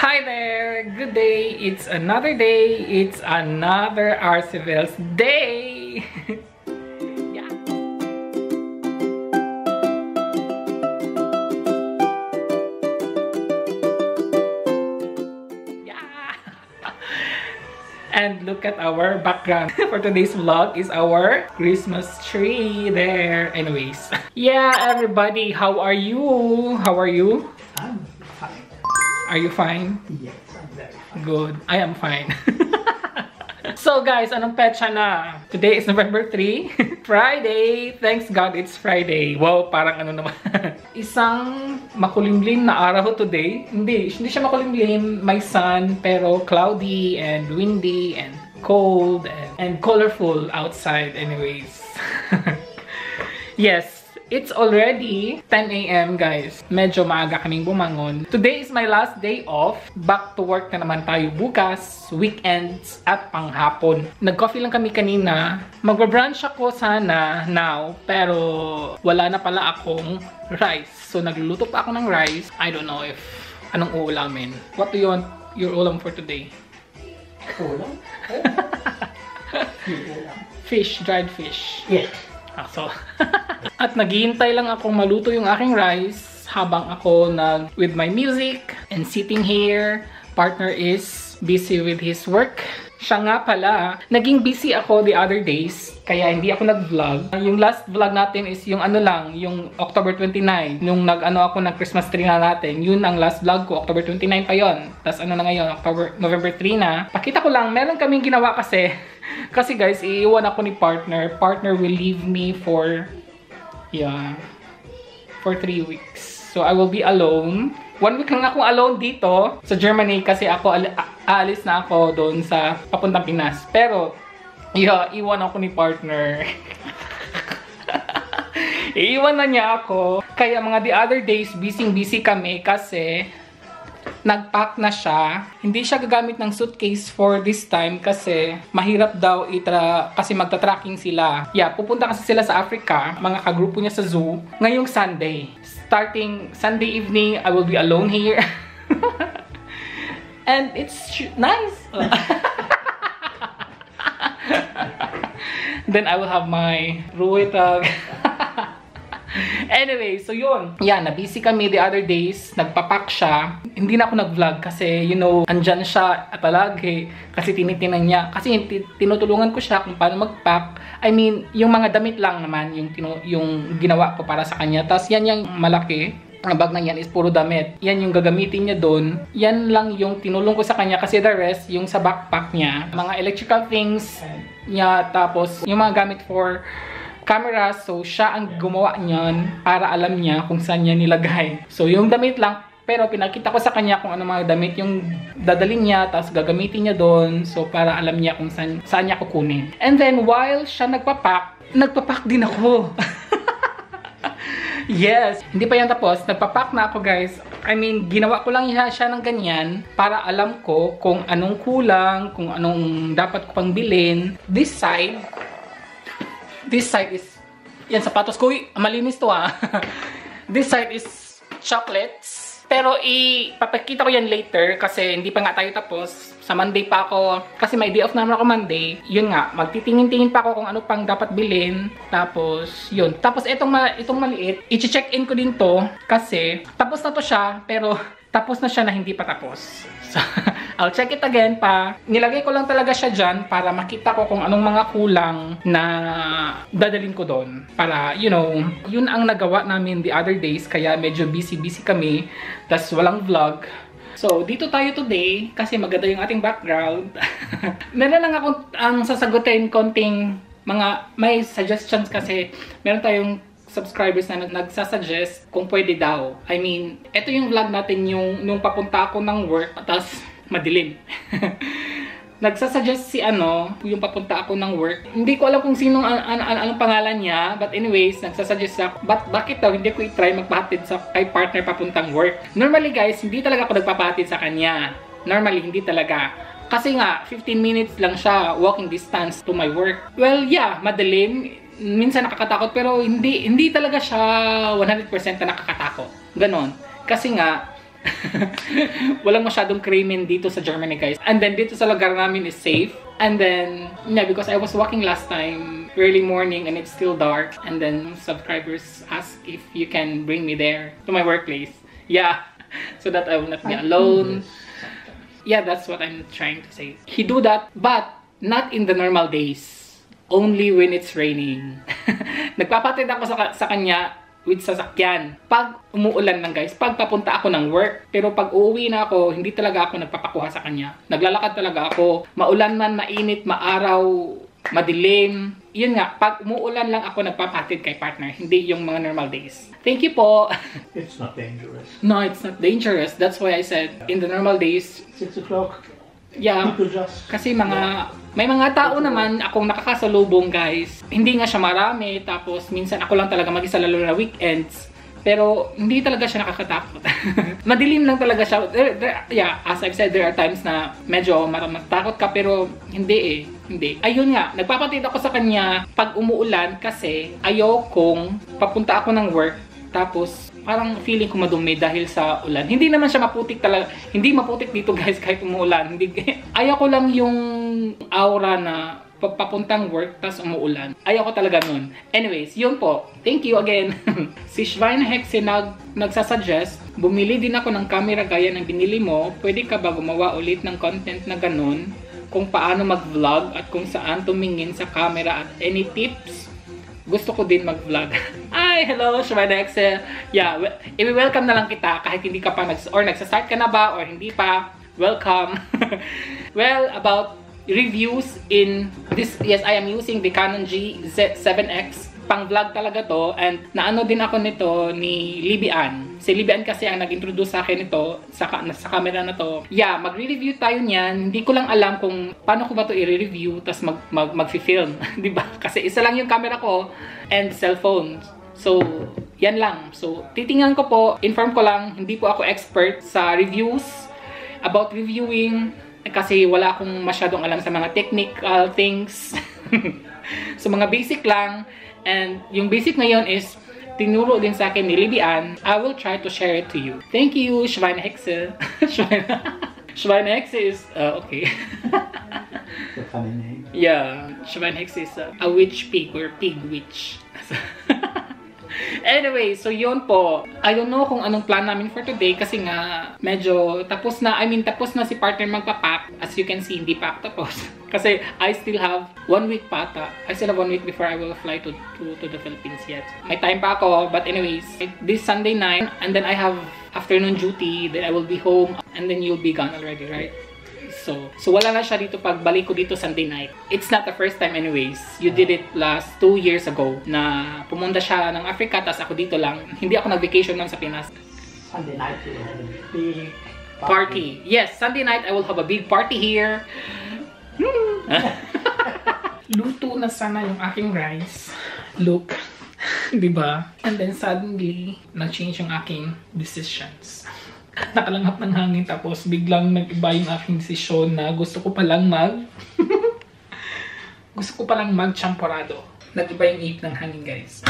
Hi there! Good day! It's another day! It's another Arcivils day! Yeah. Yeah. And look at our background for today's vlog is our Christmas tree there. Anyways. Yeah, everybody, how are you? How are you? I'm fine. Are you fine? Yes, I'm very fine. Good. I am fine. So guys, anong petsa na? Today is November 3. Friday. Thanks God it's Friday. Wow, parang ano naman. Isang makulimlim na araw today. Hindi siya makulimlim. May sun, pero cloudy and windy and cold and colorful outside anyways. Yes. It's already 10 AM guys. Medyo maaga kaming bumangon. Today is my last day off. Back to work na naman tayo bukas, weekends at panghapon. Nag-coffee lang kami kanina. Magba-brunch ako sana now, pero wala na pala akong rice. So nagluluto pa ako ng rice. I don't know if anong uulamin. What do you want your ulam for today? Ulam? Fish, dried fish. Yes. So, at naghihintay lang akong maluto yung aking rice habang ako with my music and sitting here. Partner is busy with his work. Siya nga pala, naging busy ako the other days, kaya hindi ako nag-vlog. Yung last vlog natin is yung ano lang, yung October 29. Nung ako ng Christmas tree na natin, yun ang last vlog ko, October 29 pa yon. Tapos ano na ngayon, November 3 na. Pakita ko lang, meron kaming ginawa kasi. Kasi guys, iiwan ako ni partner. Partner will leave me for 3 weeks. So I will be alone. 1 week lang ako alone dito sa Germany kasi ako aalis na ako doon sa papuntang Pinas. Pero iwan ako ni partner. Iiwan na niya ako. Kaya mga the other days, busy kami kasi nag-pack na siya. Hindi siya gagamit ng suitcase for this time kasi mahirap daw kasi magta-tracking sila. Yeah, pupunta kasi sila sa Africa, mga kagrupo niya sa zoo, ngayong Sunday. Starting Sunday evening, I will be alone here. And it's nice. Then I will have my ruwetag. Anyway, so yun. Yeah, na-busy kami the other days. Nagpapak siya. Hindi na ako nag-vlog kasi, andyan siya palagi. Kasi tinitinan niya. Kasi tinutulungan ko siya kung paano mag-pack. I mean, yung mga damit lang naman yung ginawa ko para sa kanya. Tapos yan yung malaki. Ang bag na yan is puro damit. Yan yung gagamitin niya doon. Yan lang yung tinulong ko sa kanya kasi the rest, yung sa backpack niya. Mga electrical things niya. Tapos yung mga gamit for camera, so siya ang gumawa niyan para alam niya kung saan niya nilagay. So yung damit lang, pero pinakita ko sa kanya kung ano mga damit yung dadalhin niya, tapos gagamitin niya doon, so para alam niya kung saan niya kukunin. And then while siya nagpapak din ako. Yes, hindi pa yan tapos. Nagpapak na ako guys. I mean, ginawa ko lang siya ng ganyan para alam ko kung anong kulang, kung anong dapat ko pang bilhin. This side is, yan sapatos ko, malinis to This side is chocolates. Pero ipapakita ko yan later kasi hindi pa nga tayo tapos. Sa Monday pa ako, kasi may day off naman ako Monday. Yun nga, magtitingin-tingin pa ako kung ano pang dapat bilhin. Tapos, yun. Tapos itong maliit, i-check-in ko din to kasi tapos na to siya, pero tapos na siya na hindi pa tapos. So, I'll check it again pa. Nilagay ko lang talaga siya dyan para makita ko kung anong mga kulang na dadalhin ko doon. Para, yun ang nagawa namin the other days. Kaya medyo busy kami. Tas walang vlog. So, dito tayo today kasi maganda yung ating background. Meron lang akong sasagutin konting may suggestions kasi meron tayong subscribers na nagsasuggest kung pwede daw. I mean, ito yung vlog natin nung papunta ako ng work, tapos madilim. Nagsasuggest yung papunta ako ng work. Hindi ko alam kung anong pangalan niya, but anyways, nagsasuggest ako, bakit daw hindi ko i-try magpahatid kay partner papuntang work. Normally guys, hindi talaga ako nagpapahatid sa kanya. Normally, hindi talaga. Kasi nga, 15 minutes lang siya walking distance to my work. Well, yeah, madilim. Minsan nakakatakot pero hindi talaga siya 100% na nakakatakot. Ganon. Kasi nga Walang masyadong krimen dito sa Germany, guys. And then dito sa lugar namin is safe. And then, yeah, because I was walking last time, early morning, and it's still dark. And then subscribers ask if you can bring me there to my workplace. Yeah, so that I will not be alone. Yeah, that's what I'm trying to say. He do that, but not in the normal days. Only when it's raining. Nagpapatid ako sa kanya with sasakyan. Pag umuulan lang, guys, pag papunta ako ng work. Pero pag uuwi na ako, hindi talaga ako nagpapakuha sa kanya. Naglalakad talaga ako. Maulan man, mainit, maaraw, madilim. Yun nga, pag umuulan lang ako nagpapatid kay partner. Hindi yung mga normal days. Thank you po. It's not dangerous. No, it's not dangerous. That's why I said, in the normal days, 6 o'clock. yeah, People just... kasi may mga tao naman akong nakakasalubong, guys. Hindi nga siya marami, tapos minsan ako lang talaga mag-isa, lalo na weekends. Pero hindi talaga siya nakakatakot. Madilim lang talaga siya. Yeah, as I've said, there are times na medyo matakot ka, pero hindi eh. Hindi. Ayun nga, nagpapatid ako sa kanya pag umuulan kasi ayokong papunta ako ng work, tapos parang feeling ko madumi dahil sa ulan. Hindi naman siya maputik talaga. Hindi maputik dito, guys, kahit umuulan. Hindi. Ayaw ko lang yung aura na papuntang work tas umuulan. Ayaw ko talaga nun. Anyways, yun po. Thank you again. Si Schweinhexe nagsasuggest, bumili din ako ng camera gaya ng binili mo. Pwede ka ba gumawa ulit ng content na ganun? Kung paano mag-vlog at kung saan tumingin sa camera at any tips? Gusto ko din mag-vlog. Ay, hello, Schweinhexe. Yeah, i-welcome na lang kita kahit hindi ka pa nagsastart ka na ba or hindi pa. Welcome. Well, about reviews in this, yes, I am using the Canon G7X. Pang-vlog talaga to, and naano din ako nito ni Libby Ann. Si Libby Ann kasi ang nag-introduce sa akin ito sa camera na to. Yeah, magre-review tayo niyan. Hindi ko lang alam kung paano ko ba to i-review tas mag-film, 'di ba? Kasi isa lang yung camera ko and cellphone. So, yan lang. So, titingnan ko po, inform ko lang, hindi po ako expert sa reviews about reviewing kasi wala akong masyadong alam sa mga technical things. So, mga basic lang. And yung basic ngayon is tinuro din sa akin ni Libby Ann. I will try to share it to you. Thank you, Schweinhexe. Schweinhexe is, okay. The funny name. Yeah, Schweinhexe is a witch pig or pig witch. Anyway, so yun po. I don't know kung anong plan namin for today kasi nga medyo tapos na, tapos na si partner magpapack. As you can see, hindi pa tapos. Kasi I still have 1 week pa ata. I still have 1 week before I will fly to the Philippines yet. May time pa ako, but anyways, this Sunday night, and then I have afternoon duty, then I will be home, and then you'll be gone already, right? So wala na siya dito pag balik ko dito Sunday night. It's not the first time anyways. You did it last 2 years ago na pumunta siya ng Africa, tas ako dito lang. Hindi ako nag-vacation lang sa Pinas. Sunday night we will have a big Party. Yes, Sunday night I will have a big party here. Luto na sana yung aking rice. Look. Diba? And then suddenly, nag-change yung aking decisions. Nakalanghap ng hangin tapos biglang nag-iba yung aking desisyon na gusto ko palang mag-champorado. Nag-iba yung ip ng hangin, guys.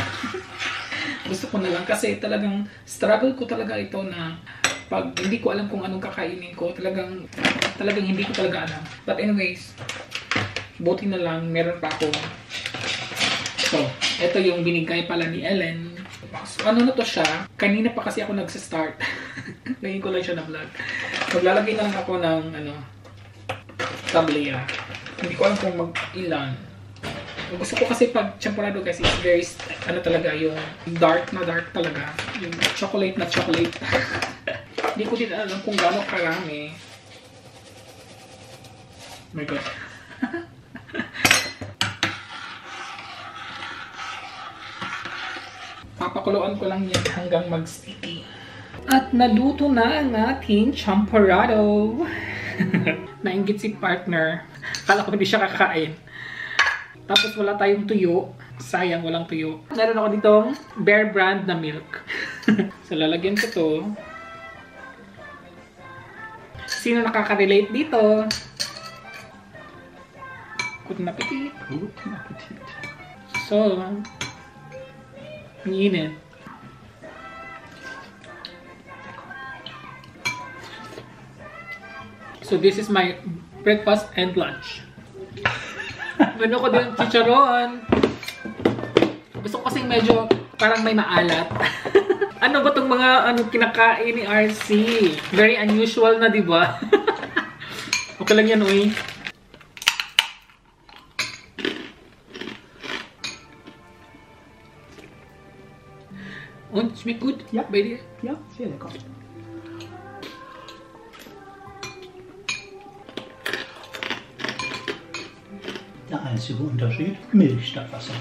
Gusto ko na lang kasi talagang struggle ko talaga ito na pag hindi ko alam kung anong kakainin ko, talagang hindi ko talaga alam. But anyways, buti na lang meron pa ako. So, ito yung binigay pala ni Ellen. So, ano na to siya? Kanina pa kasi ako nagsa-start. Ngayon ko lang siya na-vlog. Maglalagay na lang ako ng tablea. Hindi ko alam kung mag-ilan. Gusto ko kasi pag champorado kasi is very, talaga, yung dark na dark talaga. Yung chocolate na chocolate. Hindi ko din alam kung gaano karami. Oh my God. Papakuluan ko lang yan hanggang mag-sticky. At naluto na ang ating champorado. Nainggit si partner. Kala ko hindi siya kakain. Tapos wala tayong tuyo. Sayang, walang tuyo. Meron ako ditong Bear Brand na milk. So lalagyan ko to. Sino nakaka-relate dito? Good appetit. Good appetit. So, ang init. So this is my breakfast and lunch. Menu ko din chicharon. Gusto ko kasing medyo parang may maalat. Ano ba tong mga kinakain ni RC? Very unusual na, di ba? Okay lang yan, uy. Und schmeckt gut? Ja. Bei dir? Ja, sehr lecker. Der einzige Unterschied, Milch statt Wasser.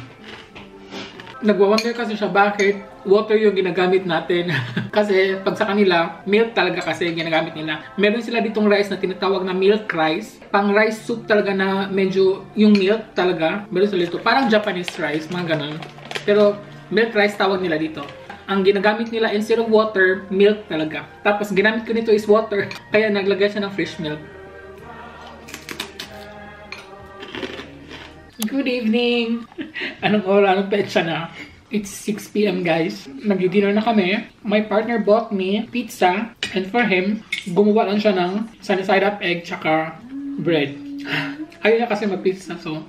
Nagwa-wonder kasi siya bakit water yung ginagamit natin. Kasi pag sa kanila, milk talaga kasi yung ginagamit nila. Meron sila ditong rice na tinatawag na milk rice. Pang rice soup talaga na medyo yung milk talaga. Meron sila dito. Parang Japanese rice, mga ganun. Pero milk rice tawag nila dito. Ang ginagamit nila instead of water, milk talaga. Tapos ginamit ko nito is water. Kaya naglagay siya ng fresh milk. Good evening! Anong petsa na? It's 6 p.m. guys. Nag-dinner na kami. My partner bought me pizza. And for him, gumawa lang siya ng sunny side up egg tsaka bread. Ayaw niya kasi mag-pizza, so...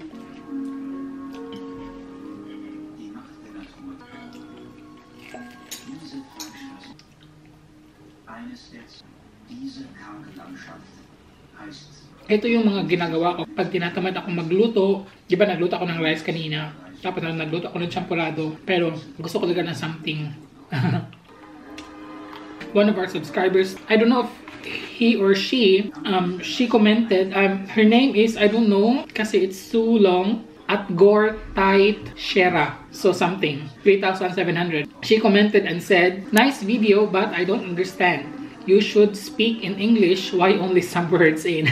Ito yung mga ginagawa ko pag tinatamad ako magluto. Di ba nagluto ako ng rice kanina? Tapos nagluto ako ng champurrado. Pero gusto ko talaga ng something. One of our subscribers, I don't know if he or she commented, her name is, I don't know, kasi it's too long, at Gore Tight Shera. So something, 3,700. She commented and said, nice video, but I don't understand. You should speak in English. Why only some words in?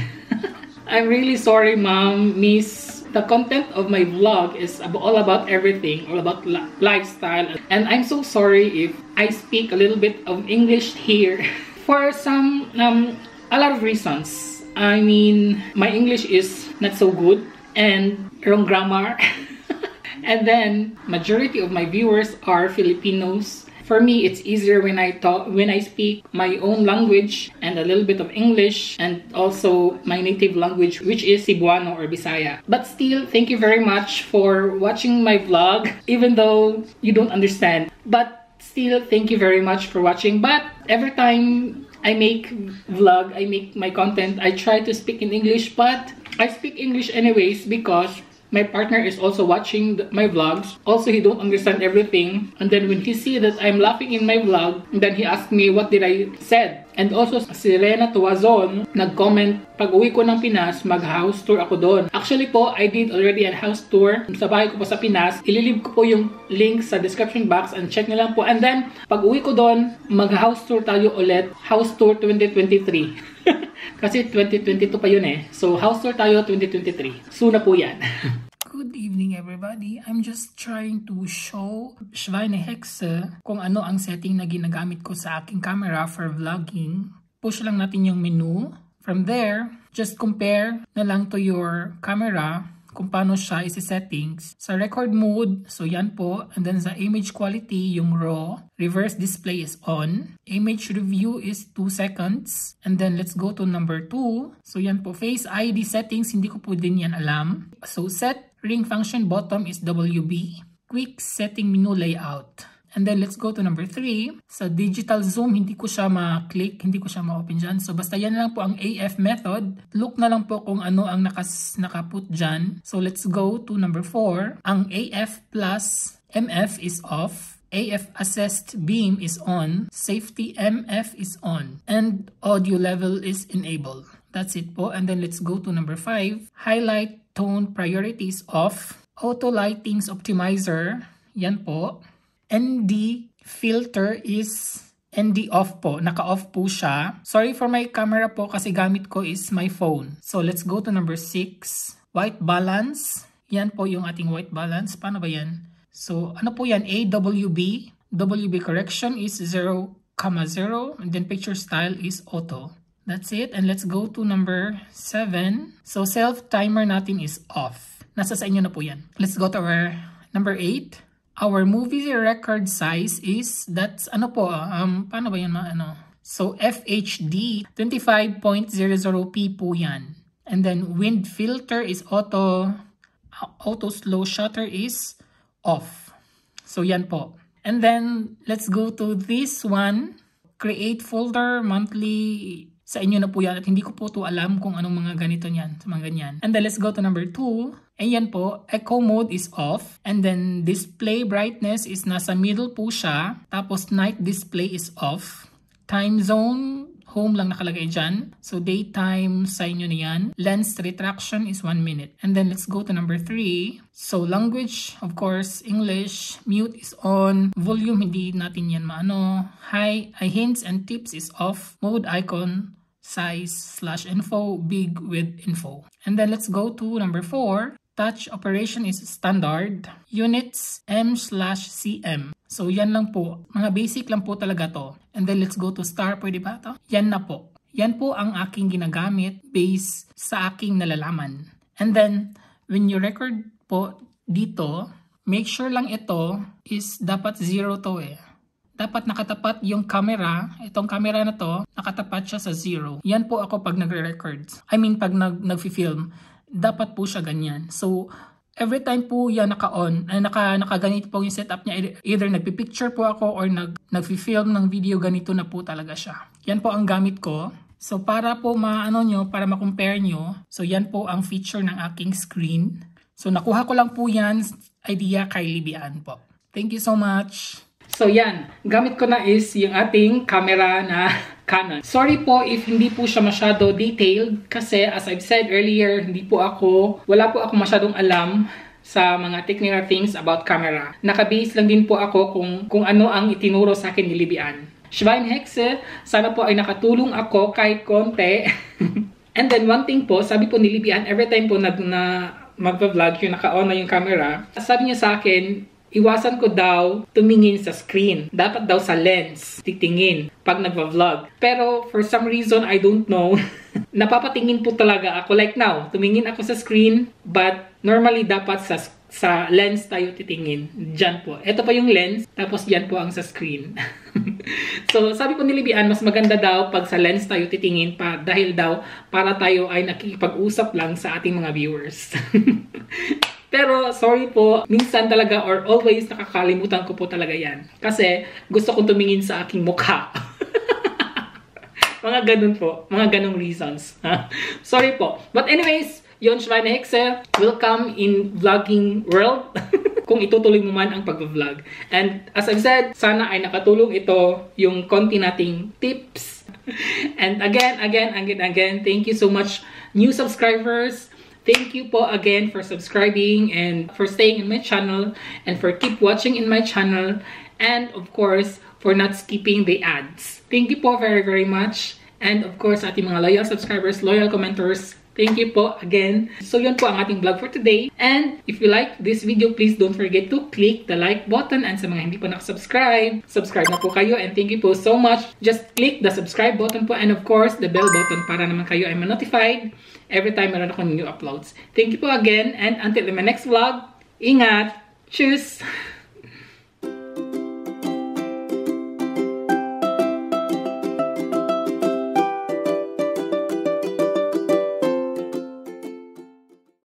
I'm really sorry, mom, miss. The content of my vlog is all about everything, all about lifestyle. And I'm so sorry if I speak a little bit of English here for some, a lot of reasons. I mean, my English is not so good and wrong grammar. And then, majority of my viewers are Filipinos. For me, it's easier when I speak my own language and a little bit of English and also my native language, which is Cebuano or Bisaya. But still, thank you very much for watching my vlog, even though you don't understand. But still, thank you very much for watching. But every time I make vlog, I make my content, I try to speak in English, but I speak English anyways because my partner is also watching my vlogs. Also, he don't understand everything. And then when he see that I'm laughing in my vlog, then he asked me what did I said. And also, si Rena Tuazon, nag-comment, pag uwi ko ng Pinas, mag-house tour ako doon. Actually po, I did already a house tour sa bahay ko po sa Pinas. Ililib ko po yung link sa description box and check nyo lang po. And then, pag uwi ko doon, mag-house tour tayo ulit. House tour 2023. Kasi 2022 pa yun eh. So, house tour tayo 2023. Soon na po yan. Good evening everybody. I'm just trying to show Schweinehexe kung ano ang setting na ginagamit ko sa aking camera for vlogging. Push lang natin yung menu. From there, just compare na lang to your camera kung paano siya isi-settings. Sa record mode, so yan po. And then sa image quality, yung RAW. Reverse display is on. Image review is 2 seconds. And then let's go to number 2. So yan po, Face ID settings, hindi ko po din yan alam. So set ring function bottom is WB. Quick setting menu layout. And then let's go to number 3. Sa digital zoom, hindi ko siya ma-click, hindi ko siya ma-open dyan. So basta yan lang po ang AF method. Look na lang po kung ano ang nakaput dyan. So let's go to number 4. Ang AF plus MF is off. AF assessed beam is on. Safety MF is on. And audio level is enabled. That's it po. And then let's go to number 5. Highlight tone priorities off. Auto lightings optimizer. Yan po. ND filter is ND off po. Naka-off po siya. Sorry for my camera po kasi gamit ko is my phone. So let's go to number 6. White balance. Yan po yung ating white balance. Paano ba yan? So ano po yan? AWB. WB correction is 0,0. And then picture style is auto. That's it. And let's go to number 7. So self timer natin is off. Nasa sa inyo na po yan. Let's go to our number 8. Our movie record size is, that's, ano po, paano ba yan, So FHD 25.00p po yan. And then wind filter is auto slow shutter is off. So yan po. And then let's go to this one. Create folder monthly. Sa inyo na po yan at hindi ko po to alam kung anong mga ganito niyan, sa mga ganyan. And then let's go to number 2. Ayan po, echo mode is off. And then display brightness is nasa middle po siya. Tapos night display is off. Time zone, home lang nakalagay dyan. So daytime sa inyo na yan. Lens retraction is 1 minute. And then let's go to number 3. So language, of course, English. Mute is on. Volume, hindi natin yan maano. Hints and tips is off. Mode icon. Size /info, big with info. And then let's go to number 4. Touch operation is standard. Units M/cm. So yan lang po. Mga basic lang po talaga to. And then let's go to star. Pwede ba to? Yan na po. Yan po ang aking ginagamit based sa aking nalalaman. And then when you record po dito, make sure lang ito is dapat 0 to eh. Dapat nakatapat yung camera, itong camera na to, nakatapat siya sa 0. Yan po ako pag nagre-records. I mean, pag nag-film, dapat po siya ganyan. So, every time po yan naka-on, nakaganito po yung setup niya, either nagpipicture po ako or nag-film ng video, ganito na po talaga siya. Yan po ang gamit ko. So, para po para ma-compare nyo, so yan po ang feature ng aking screen. So, nakuha ko lang po yan, idea kay Libian po. Thank you so much. So yan, gamit ko na is yung ating camera na Canon. Sorry po if hindi po siya masyado detailed kasi as I've said earlier, wala po ako masyadong alam sa mga technical things about camera. Naka-base lang din po ako kung ano ang itinuro sa akin ni Libian. Schweinhexe, sana po ay nakatulong ako kahit konti. And then one thing po, sabi po ni Libian, every time po na mag-vlog yung naka-on na yung camera, sabi niya sa akin, iwasan ko daw tumingin sa screen. Dapat daw sa lens titingin pag nagva-vlog. Pero for some reason, I don't know, napapatingin po talaga ako. Like now, tumingin ako sa screen, but normally dapat sa lens tayo titingin. Diyan po. Ito pa yung lens, tapos diyan po ang sa screen. So, sabi po ni Libian, mas maganda daw pag sa lens tayo titingin dahil daw para tayo ay nakikipag-usap lang sa ating mga viewers. Pero, sorry po, minsan talaga or always nakakalimutan ko po talaga yan. Kasi, gusto kong tumingin sa aking mukha. Mga ganun po. Mga ganung reasons. Sorry po. But anyways, yon Schweinhexe, welcome in vlogging world. Kung itutuloy mo man ang pag-vlog. And as I've said, sana ay nakatulong ito yung konti nating tips. And again, thank you so much new subscribers. Thank you po again for subscribing and for staying in my channel and for keep watching in my channel and of course for not skipping the ads. Thank you po very, very much. And of course ating mga loyal subscribers, loyal commenters, thank you po again. So yun po ang ating vlog for today. And if you like this video, please don't forget to click the like button. And sa mga hindi po nakasubscribe, subscribe na po kayo. And thank you po so much. Just click the subscribe button po and of course the bell button para naman kayo ay ma-notified every time meron akong new uploads. Thank you po again and until in my next vlog, ingat! Tschüss!